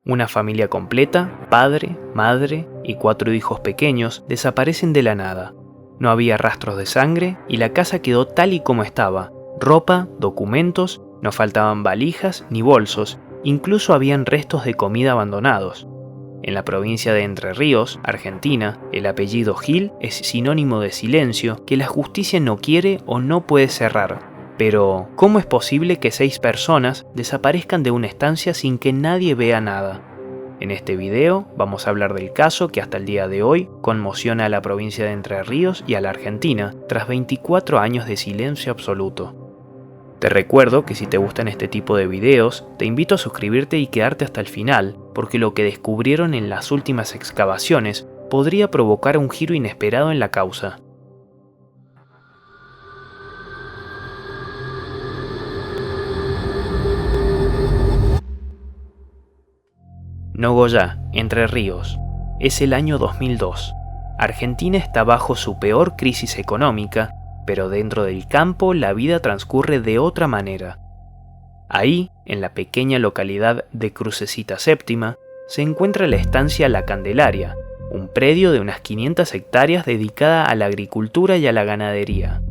Una familia completa, padre, madre y 4 hijos pequeños desaparecen de la nada. No había rastros de sangre y la casa quedó tal y como estaba. Ropa, documentos, no faltaban valijas ni bolsos, incluso habían restos de comida abandonados. En la provincia de Entre Ríos, Argentina, el apellido Gil es sinónimo de silencio que la justicia no quiere o no puede cerrar. Pero, ¿cómo es posible que 6 personas desaparezcan de una estancia sin que nadie vea nada? En este video vamos a hablar del caso que hasta el día de hoy conmociona a la provincia de Entre Ríos y a la Argentina tras 24 años de silencio absoluto. Te recuerdo que si te gustan este tipo de videos, te invito a suscribirte y quedarte hasta el final, porque lo que descubrieron en las últimas excavaciones podría provocar un giro inesperado en la causa. Nogoyá, Entre Ríos. Es el año 2002. Argentina está bajo su peor crisis económica, pero dentro del campo la vida transcurre de otra manera. Ahí, en la pequeña localidad de Crucecita Séptima, se encuentra la estancia La Candelaria, un predio de unas 500 hectáreas dedicada a la agricultura y a la ganadería.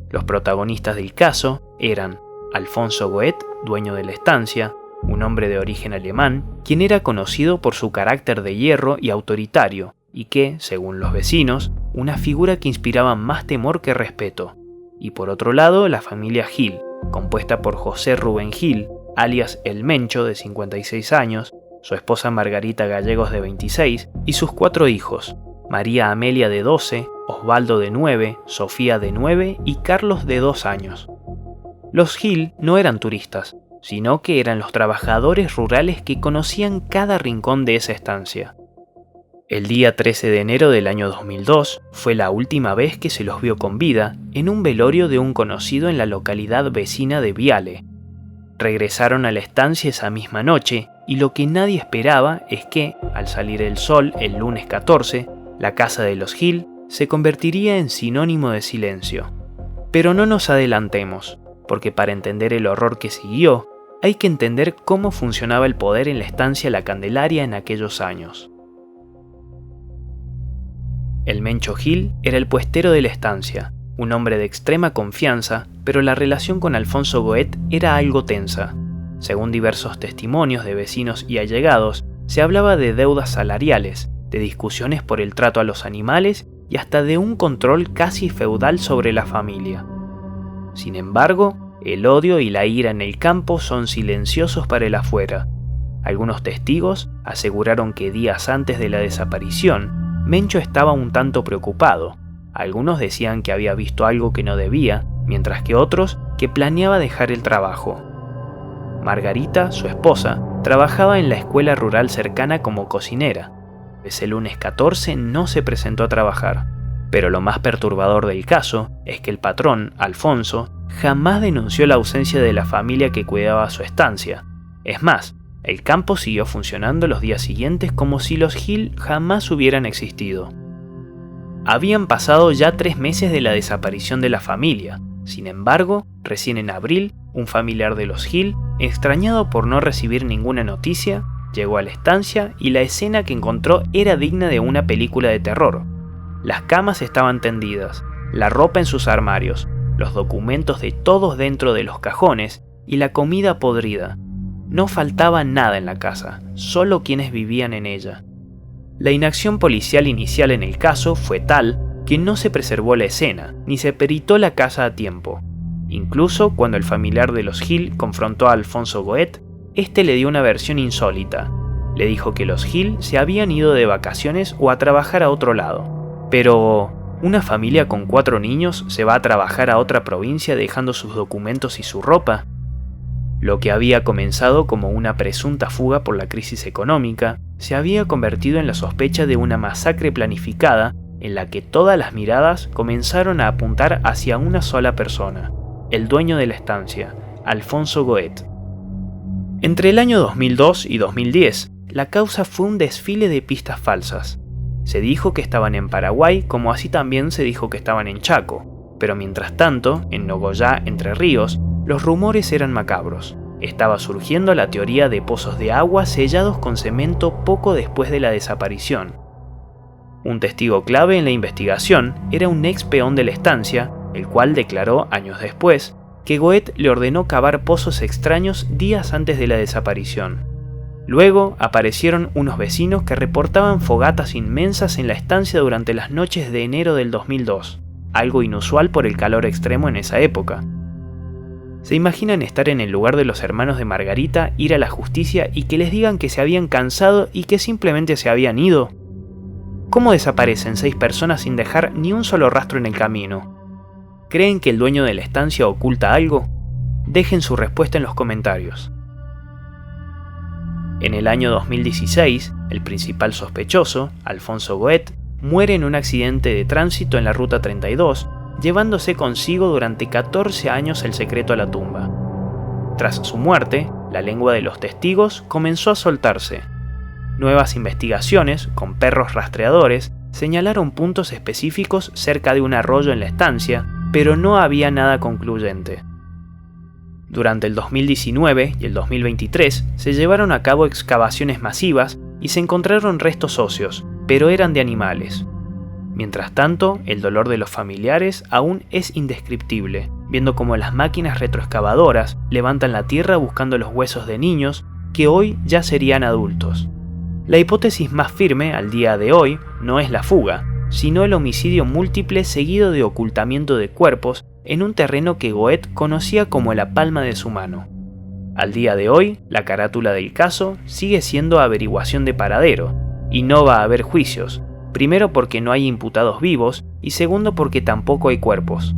Los protagonistas del caso eran Alfonso Goet, dueño de la estancia, un hombre de origen alemán, quien era conocido por su carácter de hierro y autoritario, y que, según los vecinos, una figura que inspiraba más temor que respeto. Y por otro lado, la familia Gil, compuesta por José Rubén Gil, alias El Mencho, de 56 años, su esposa Margarita Gallegos, de 26, y sus 4 hijos, María Amelia, de 12, Osvaldo, de 9, Sofía, de 9 y Carlos, de 2 años. Los Gil no eran turistas, sino que eran los trabajadores rurales que conocían cada rincón de esa estancia. El día 13 de enero del año 2002 fue la última vez que se los vio con vida en un velorio de un conocido en la localidad vecina de Viale. Regresaron a la estancia esa misma noche y lo que nadie esperaba es que, al salir el sol el lunes 14, la casa de los Gil se convertiría en sinónimo de silencio. Pero no nos adelantemos, porque para entender el horror que siguió, hay que entender cómo funcionaba el poder en la estancia La Candelaria en aquellos años. El Mencho Gil era el puestero de la estancia, un hombre de extrema confianza, pero la relación con Alfonso Goet era algo tensa. Según diversos testimonios de vecinos y allegados, se hablaba de deudas salariales, de discusiones por el trato a los animales y hasta de un control casi feudal sobre la familia. Sin embargo, el odio y la ira en el campo son silenciosos para el afuera. Algunos testigos aseguraron que días antes de la desaparición, Mencho estaba un tanto preocupado. Algunos decían que había visto algo que no debía, mientras que otros que planeaba dejar el trabajo. Margarita, su esposa, trabajaba en la escuela rural cercana como cocinera. Ese lunes 14 no se presentó a trabajar. Pero lo más perturbador del caso es que el patrón, Alfonso, jamás denunció la ausencia de la familia que cuidaba su estancia. Es más, el campo siguió funcionando los días siguientes como si los Gil jamás hubieran existido. Habían pasado ya 3 meses de la desaparición de la familia. Sin embargo, recién en abril, un familiar de los Gil, extrañado por no recibir ninguna noticia, llegó a la estancia y la escena que encontró era digna de una película de terror. Las camas estaban tendidas, la ropa en sus armarios, los documentos de todos dentro de los cajones y la comida podrida. No faltaba nada en la casa, solo quienes vivían en ella. La inacción policial inicial en el caso fue tal que no se preservó la escena, ni se peritó la casa a tiempo. Incluso cuando el familiar de los Gil confrontó a Alfonso Goet, este le dio una versión insólita. Le dijo que los Gil se habían ido de vacaciones o a trabajar a otro lado. Pero ¿una familia con 4 niños se va a trabajar a otra provincia dejando sus documentos y su ropa? Lo que había comenzado como una presunta fuga por la crisis económica se había convertido en la sospecha de una masacre planificada en la que todas las miradas comenzaron a apuntar hacia una sola persona, el dueño de la estancia, Alfonso Goet. Entre el año 2002 y 2010, la causa fue un desfile de pistas falsas. Se dijo que estaban en Paraguay, como así también se dijo que estaban en Chaco, pero mientras tanto, en Nogoyá, Entre Ríos, los rumores eran macabros. Estaba surgiendo la teoría de pozos de agua sellados con cemento poco después de la desaparición. Un testigo clave en la investigación era un ex peón de la estancia, el cual declaró años después que Goethe le ordenó cavar pozos extraños días antes de la desaparición. Luego aparecieron unos vecinos que reportaban fogatas inmensas en la estancia durante las noches de enero del 2002, algo inusual por el calor extremo en esa época. ¿Se imaginan estar en el lugar de los hermanos de Margarita, ir a la justicia y que les digan que se habían cansado y que simplemente se habían ido? ¿Cómo desaparecen 6 personas sin dejar ni un solo rastro en el camino? ¿Creen que el dueño de la estancia oculta algo? Dejen su respuesta en los comentarios. En el año 2016, el principal sospechoso, Alfonso Goethe, muere en un accidente de tránsito en la Ruta 32, llevándose consigo durante 14 años el secreto a la tumba. Tras su muerte, la lengua de los testigos comenzó a soltarse. Nuevas investigaciones, con perros rastreadores, señalaron puntos específicos cerca de un arroyo en la estancia, pero no había nada concluyente. Durante el 2019 y el 2023 se llevaron a cabo excavaciones masivas y se encontraron restos óseos, pero eran de animales. Mientras tanto, el dolor de los familiares aún es indescriptible, viendo cómo las máquinas retroexcavadoras levantan la tierra buscando los huesos de niños que hoy ya serían adultos. La hipótesis más firme al día de hoy no es la fuga, sino el homicidio múltiple seguido de ocultamiento de cuerpos en un terreno que Goethe conocía como la palma de su mano. Al día de hoy, la carátula del caso sigue siendo averiguación de paradero, y no va a haber juicios, primero porque no hay imputados vivos y segundo porque tampoco hay cuerpos.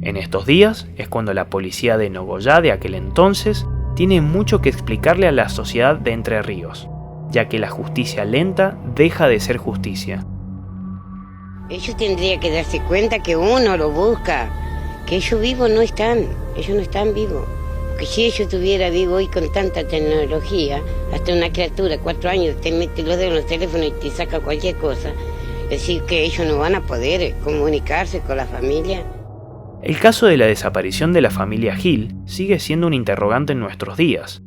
En estos días es cuando la policía de Nogoyá de aquel entonces tiene mucho que explicarle a la sociedad de Entre Ríos, ya que la justicia lenta deja de ser justicia. Ellos tendrían que darse cuenta que uno lo busca, que ellos vivos no están, ellos no están vivos. Porque si ellos estuvieran vivos hoy con tanta tecnología, hasta una criatura, 4 años, te mete los dedos en los teléfonos y te saca cualquier cosa, es decir que ellos no van a poder comunicarse con la familia. El caso de la desaparición de la familia Gil sigue siendo un interrogante en nuestros días.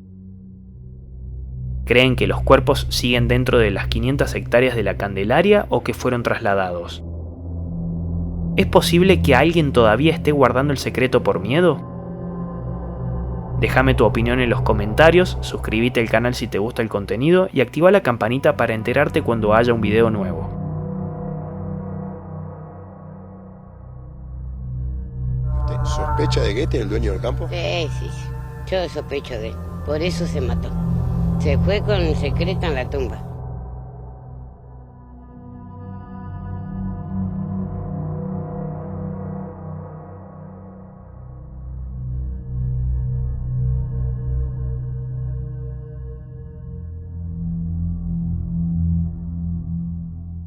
¿Creen que los cuerpos siguen dentro de las 500 hectáreas de la Candelaria o que fueron trasladados? ¿Es posible que alguien todavía esté guardando el secreto por miedo? Déjame tu opinión en los comentarios, suscríbete al canal si te gusta el contenido y activa la campanita para enterarte cuando haya un video nuevo. ¿Sospecha de Goethe, el dueño del campo? Sí, yo sospecho de él, por eso se mató. Se fue con el secreto en la tumba.